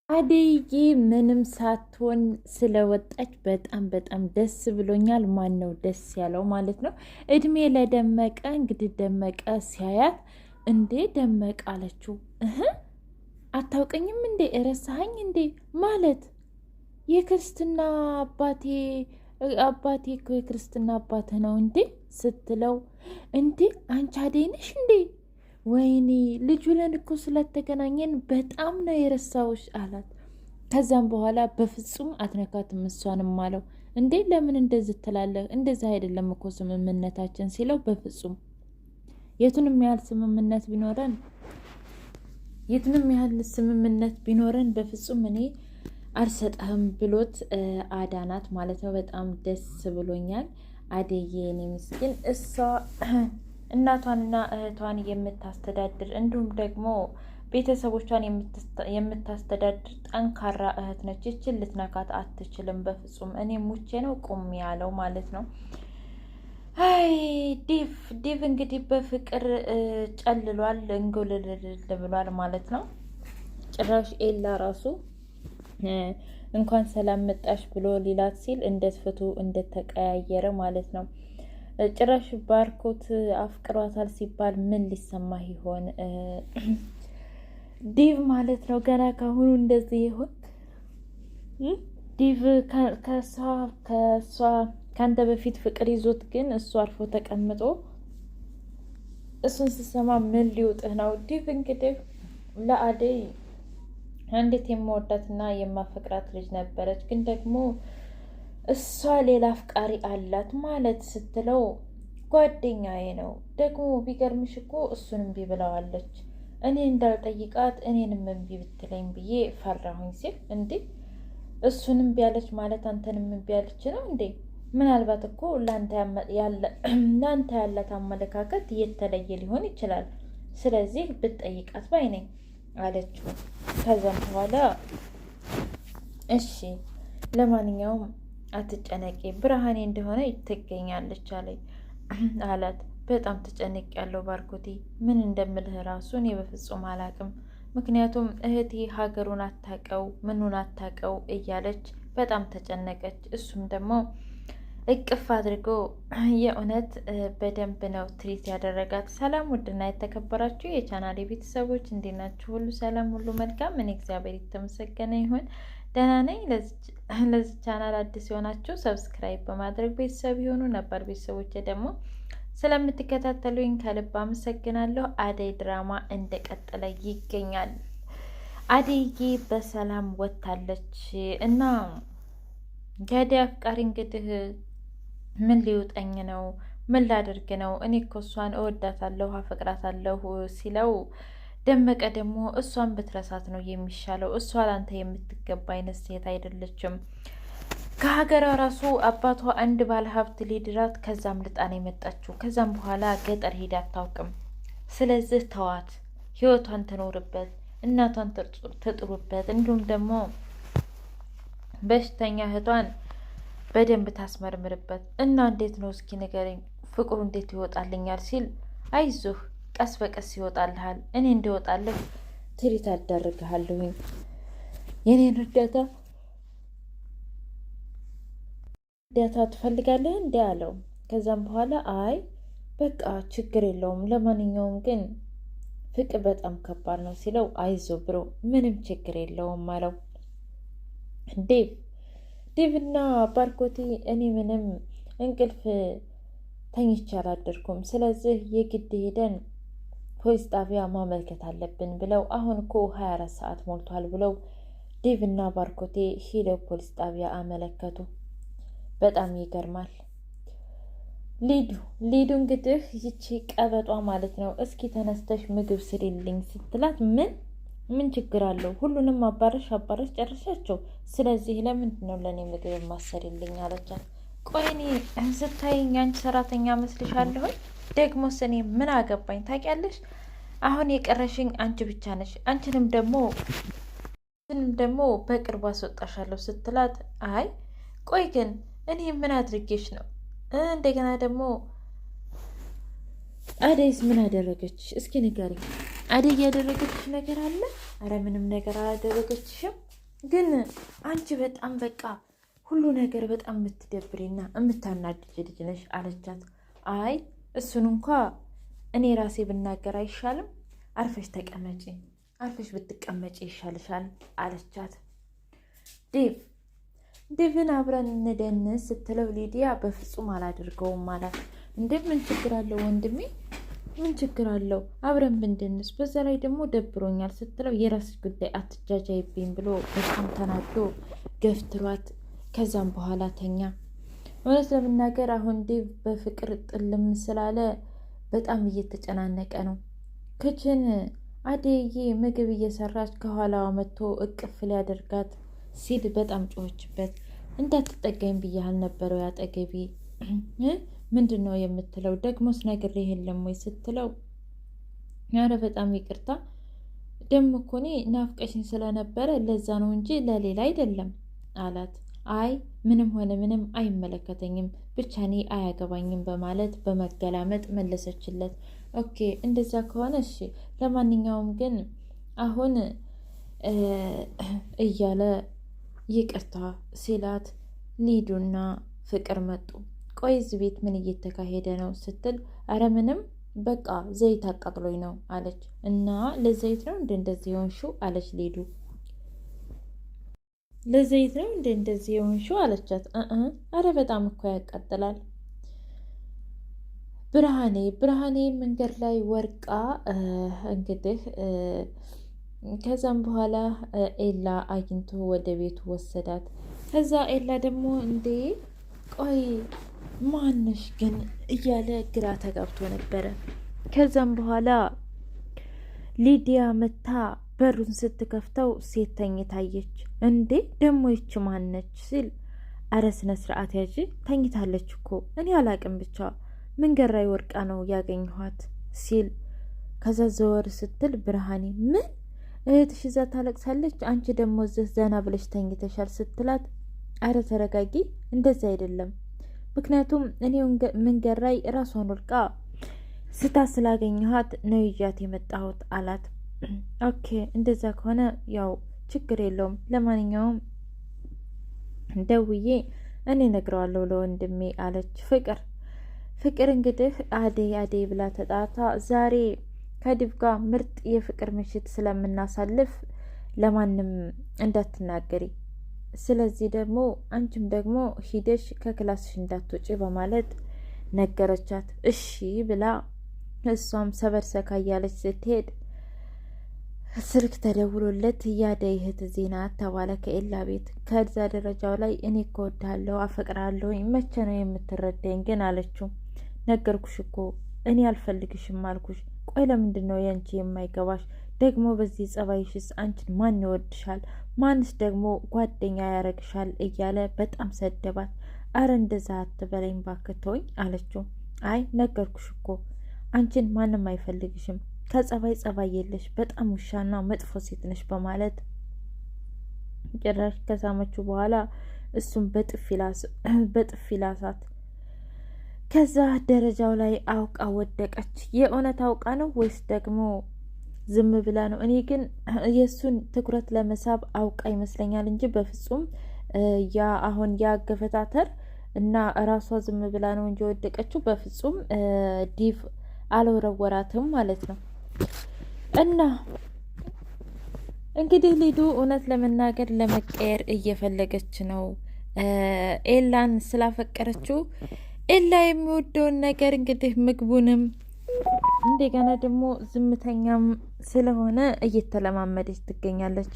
አደይዬ ምንም ሳትሆን ስለወጣች በጣም ደስ ብሎኛል። ማን ነው ደስ ያለው ማለት ነው? እድሜ ለደመቀ። እንግዲህ ደመቀ ሲያያት እንዴ ደመቀ አለችው። አታውቀኝም እንዴ እረሳኸኝ እንዴ ማለት የክርስትና አባቴ እኮ የክርስትና አባትህ ነው እንዴ ስትለው፣ እንዴ አንቺ አደይ ነሽ እንዴ? ወይኔ ልጁ ለን እኮ ስለተገናኘን በጣም ነው የረሳውሽ አላት። ከዛም በኋላ በፍጹም አትነካትም እሷንም አለው። እንዴ ለምን እንደዚህ ትላለህ? እንደዚህ አይደለም እኮ ስምምነታችን ሲለው፣ በፍጹም የቱንም ያህል ስምምነት ቢኖረን በፍጹም እኔ አልሰጠህም ብሎት አዳናት ማለት ነው። በጣም ደስ ብሎኛል። አደዬ የኔ ምስኪን እሷ እናቷንና እህቷን የምታስተዳድር እንዲሁም ደግሞ ቤተሰቦቿን የምታስተዳድር ጠንካራ እህት ነች። ይችን ልትነካት አትችልም በፍጹም። እኔ ሙቼ ነው ቁም ያለው ማለት ነው። አይ ዲቭ እንግዲህ በፍቅር ጨልሏል፣ እንጎልልል ብሏል ማለት ነው። ጭራሽ ኤላ ራሱ እንኳን ሰላም መጣሽ ብሎ ሊላት ሲል እንደትፍቱ እንደተቀያየረ ማለት ነው። ጭራሽ ባርኮት አፍቅሯታል ሲባል ምን ሊሰማ ይሆን ዲቭ ማለት ነው። ገና ካሁኑ እንደዚህ ይሆን ዲቭ ከአንተ በፊት ፍቅር ይዞት ግን እሱ አርፎ ተቀምጦ እሱን ስሰማ ምን ሊውጥህ ነው? ዲቭ እንግዲህ ለአደይ አንዲት የምወዳትና የማፈቅራት ልጅ ነበረች፣ ግን ደግሞ እሷ ሌላ አፍቃሪ አላት ማለት ስትለው፣ ጓደኛዬ ነው ደግሞ ቢገርምሽ እኮ እሱን እምቢ ብለዋለች፣ እኔ እንዳልጠይቃት እኔንም እምቢ ብትለኝ ብዬ ፈራሁኝ ሲል፣ እንዴ እሱንም ቢያለች ማለት አንተንም እምቢ ያለች ነው እንዴ? ምናልባት እኮ ለአንተ ያላት አመለካከት የተለየ ሊሆን ይችላል፣ ስለዚህ ብትጠይቃት ባይ ነኝ አለችው። ከዛም በኋላ እሺ ለማንኛውም አትጨነቂ፣ ብርሃኔ እንደሆነ ትገኛለች አላት። በጣም ተጨነቅ ያለው ባርኮቴ፣ ምን እንደምልህ ራሱ እኔ በፍጹም አላቅም። ምክንያቱም እህቴ ሀገሩን አታቀው ምኑን አታቀው እያለች በጣም ተጨነቀች። እሱም ደግሞ እቅፍ አድርጎ የእውነት በደንብ ነው ትሪት ያደረጋት። ሰላም ውድና የተከበራችሁ የቻናሌ ቤተሰቦች እንዴት ናችሁ? ሁሉ ሰላም፣ ሁሉ መልካም። እኔ እግዚአብሔር የተመሰገነ ይሁን ደህና ነኝ። ለዚህ ቻናል አዲስ የሆናችሁ ሰብስክራይብ በማድረግ ቤተሰብ የሆኑ ነባር ቤተሰቦች ደግሞ ስለምትከታተሉኝ ከልብ አመሰግናለሁ። አደይ ድራማ እንደቀጠለ ይገኛል። አደይዬ በሰላም ወጥታለች እና ከአደይ አፍቃሪ እንግዲህ ምን ሊውጠኝ ነው? ምን ላደርግ ነው? እኔ እኮ እሷን እወዳታለሁ አፈቅራታለሁ ሲለው፣ ደመቀ ደግሞ እሷን ብትረሳት ነው የሚሻለው፣ እሷ ላንተ የምትገባ አይነት ሴት አይደለችም። ከሀገሯ ራሱ አባቷ አንድ ባለ ሀብት ሊድራት ከዛም ልጣን የመጣችው፣ ከዛም በኋላ ገጠር ሄዳ አታውቅም። ስለዚህ ተዋት፣ ህይወቷን ትኖርበት፣ እናቷን ትጥሩበት፣ እንዲሁም ደግሞ በሽተኛ እህቷን በደንብ ታስመርምርበት እና እንዴት ነው እስኪ ንገረኝ፣ ፍቅሩ እንዴት ይወጣልኛል ሲል፣ አይዞህ ቀስ በቀስ ይወጣልሃል፣ እኔ እንዲወጣልህ ትሪት አዳርግሃለሁኝ የኔን እርዳታ ትፈልጋለህ እንዲ አለው። ከዛም በኋላ አይ በቃ ችግር የለውም፣ ለማንኛውም ግን ፍቅር በጣም ከባድ ነው ሲለው፣ አይዞ ብሮ ምንም ችግር የለውም አለው። ዴቭና ባርኮቴ እኔ ምንም እንቅልፍ ተኝቼ አላደርኩም፣ ስለዚህ የግድ ሄደን ፖሊስ ጣቢያ ማመልከት አለብን ብለው፣ አሁን እኮ 24 ሰዓት ሞልቷል ብለው ዴቭና ባርኮቴ ሄደው ፖሊስ ጣቢያ አመለከቱ። በጣም ይገርማል። ሊዱ እንግዲህ ይቺ ቀበጧ ማለት ነው፣ እስኪ ተነስተሽ ምግብ ስሪልኝ ስትላት፣ ምን ችግር አለው? ሁሉንም አባረሽ ጨርሻቸው፣ ስለዚህ ለምንድን ነው ለእኔ ምግብ የማሰሪልኝ አለቻት። ቆይ እኔ ስታይኝ አንቺ ሰራተኛ መስልሻለሁኝ? ደግሞስ እኔ ምን አገባኝ ታውቂያለሽ? አሁን የቀረሽኝ አንቺ ብቻ ነሽ፣ አንቺንም ደግሞ በቅርቡ አስወጣሻለሁ ስትላት፣ አይ ቆይ ግን እኔ ምን አድርጌሽ ነው? እንደገና ደግሞ አደይስ ምን አደረገች? እስኪ ንገሪኝ። አደይ ያደረገችሽ ነገር አለ? አረ ምንም ነገር አላደረገችሽም ግን አንቺ በጣም በቃ ሁሉ ነገር በጣም የምትደብሪና የምታናድጅ ልጅ ነሽ አለቻት። አይ እሱን እንኳ እኔ ራሴ ብናገር አይሻልም? አርፈሽ ተቀመጪ፣ አርፈሽ ብትቀመጪ ይሻልሻል አለቻት። ዴቭን አብረን እንደንስ ስትለው ሊዲያ በፍጹም አላደርገውም አላት። ምን ችግር አለው ወንድሜ? ምን ችግር አለው አብረን ብንድንስ? በዛ ላይ ደግሞ ደብሮኛል ስትለው የራስ ጉዳይ አትጃጃይብኝ ብሎ በጣም ተናዶ ገፍትሯት ከዛም በኋላ ተኛ። እውነት ለመናገር አሁን ዴቭ በፍቅር ጥልም ስላለ በጣም እየተጨናነቀ ነው። ክችን አደዬ ምግብ እየሰራች ከኋላዋ መጥቶ እቅፍ ሊያደርጋት ሲል በጣም ጮኸችበት። እንዳትጠጋኝ ብያህል ነበረው ያጠገቤ ምንድን ነው የምትለው? ደግሞስ ነግሬህ የለም ወይ ስትለው ኧረ በጣም ይቅርታ ደሞ እኮ እኔ ናፍቀሽኝ ስለነበረ ለዛ ነው እንጂ ለሌላ አይደለም አላት። አይ ምንም ሆነ ምንም አይመለከተኝም፣ ብቻ እኔ አያገባኝም በማለት በመገላመጥ መለሰችለት። ኦኬ እንደዛ ከሆነ እሺ፣ ለማንኛውም ግን አሁን እያለ ይቅርታ ሲላት ሊዱና ፍቅር መጡ። ቆይ እዚህ ቤት ምን እየተካሄደ ነው ስትል አረ ምንም በቃ ዘይት አቃጥሎኝ ነው አለች። እና ለዘይት ነው እንደዚህ የሆንሽው አለች ሊዱ። ለዘይት ነው እንደዚህ የሆንሽው አለቻት። አረ በጣም እኮ ያቃጥላል። ብርሃኔ መንገድ ላይ ወርቃ እንግዲህ ከዛም በኋላ ኤላ አግኝቶ ወደ ቤቱ ወሰዳት። ከዛ ኤላ ደግሞ እንዴ ቆይ ማንሽ ግን እያለ ግራ ተጋብቶ ነበረ። ከዛም በኋላ ሊዲያ መታ በሩን ስትከፍተው ሴት ተኝታየች። እንዴ ደግሞ ይች ማነች ሲል አረ ስነ ስርዓት ያዥ ተኝታለች እኮ እኔ አላቅም ብቻ መንገድ ላይ ወርቃ ነው ያገኘኋት ሲል ከዛ ዘወር ስትል ብርሃኔ ምን እህትሽ እዛ ታለቅሳለች፣ አንቺ ደግሞ እዚህ ዘና ብለሽ ተኝተሻል ስትላት አረ ተረጋጊ እንደዛ አይደለም ምክንያቱም እኔ መንገድ ላይ ራሷን ወርቃ ስታ ስላገኘኋት ነው ይዣት የመጣሁት አላት። ኦኬ እንደዛ ከሆነ ያው ችግር የለውም፣ ለማንኛውም ደውዬ እኔ ነግረዋለሁ ለወንድሜ አለች ፍቅር እንግዲህ አደይ ብላ ተጣታ። ዛሬ ከዲብ ጋር ምርጥ የፍቅር ምሽት ስለምናሳልፍ ለማንም እንዳትናገሪ፣ ስለዚህ ደግሞ አንቺም ደግሞ ሂደሽ ከክላስሽ እንዳትወጪ በማለት ነገረቻት። እሺ ብላ እሷም ሰበርሰካ እያለች ስትሄድ ስልክ ተደውሎለት ያደይ እህት ዜና ተባለ ከኤላ ቤት። ከዛ ደረጃው ላይ እኔ እኮ እወድሃለሁ አፈቅራለሁ መቼ ነው የምትረዳኝ ግን አለችው። ነገርኩሽ እኮ እኔ አልፈልግሽም አልኩሽ። ቆይ ለምንድን ነው ያንቺ የማይገባሽ? ደግሞ በዚህ ጸባይሽስ አንቺን ማን ይወድሻል? ማንስ ደግሞ ጓደኛ ያረግሻል? እያለ በጣም ሰደባት። አረ እንደዛ አትበለኝ ባክህ ተወኝ አለችው። አይ ነገርኩሽ እኮ አንቺን ማንም አይፈልግሽም፣ ከጸባይ የለሽ፣ በጣም ውሻና መጥፎ ሴት ነሽ በማለት ጭራሽ ከሳመችው በኋላ እሱም በጥፊ ላሳት። ከዛ ደረጃው ላይ አውቃ ወደቀች። የእውነት አውቃ ነው ወይስ ደግሞ ዝም ብላ ነው? እኔ ግን የእሱን ትኩረት ለመሳብ አውቃ ይመስለኛል እንጂ በፍጹም አሁን ያገፈታተር እና እራሷ ዝም ብላ ነው እንጂ ወደቀችው። በፍጹም ዲቭ አልወረወራትም ማለት ነው። እና እንግዲህ ሊዱ እውነት ለመናገር ለመቀየር እየፈለገች ነው። ኤላን ስላፈቀረችው ኤላ የሚወደውን ነገር እንግዲህ ምግቡንም እንደገና ደግሞ ዝምተኛም ስለሆነ እየተለማመደች ትገኛለች።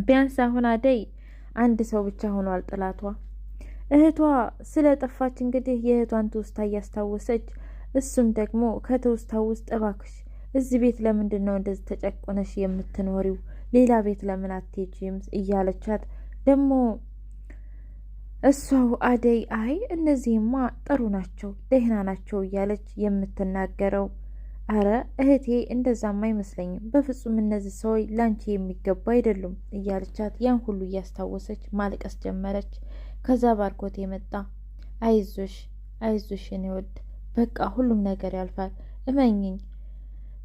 ቢያንስ አሁን አደይ አንድ ሰው ብቻ ሆኗል ጥላቷ። እህቷ ስለጠፋች እንግዲህ የእህቷን ትውስታ እያስታወሰች እሱም ደግሞ ከትውስታ ውስጥ እባክሽ እዚህ ቤት ለምንድን ነው እንደዚህ ተጨቆነሽ የምትኖሪው? ሌላ ቤት ለምን አትሄጂም? እያለቻት ደግሞ እሷው አደይ አይ እነዚህማ ጥሩ ናቸው ደህና ናቸው እያለች የምትናገረው አረ እህቴ እንደዛም አይመስለኝም፣ በፍጹም እነዚህ ሰዎች ላንቺ የሚገቡ አይደሉም እያለቻት ያን ሁሉ እያስታወሰች ማልቀስ ጀመረች። ከዛ ባርኮት የመጣ አይዞሽ የኔ ውድ በቃ ሁሉም ነገር ያልፋል፣ እመኝኝ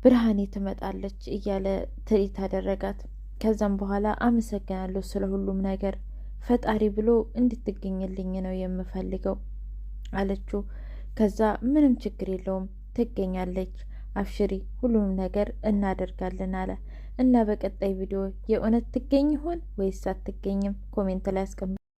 ብርሃኔ ትመጣለች እያለ ትርኢት አደረጋት። ከዛም በኋላ አመሰግናለሁ ስለ ሁሉም ነገር፣ ፈጣሪ ብሎ እንድትገኝልኝ ነው የምፈልገው አለችው። ከዛ ምንም ችግር የለውም ትገኛለች፣ አብሽሪ ሁሉንም ነገር እናደርጋለን አለ። እና በቀጣይ ቪዲዮ የእውነት ትገኝ ይሆን ወይስ አትገኝም? ኮሜንት ላይ አስቀምጡ።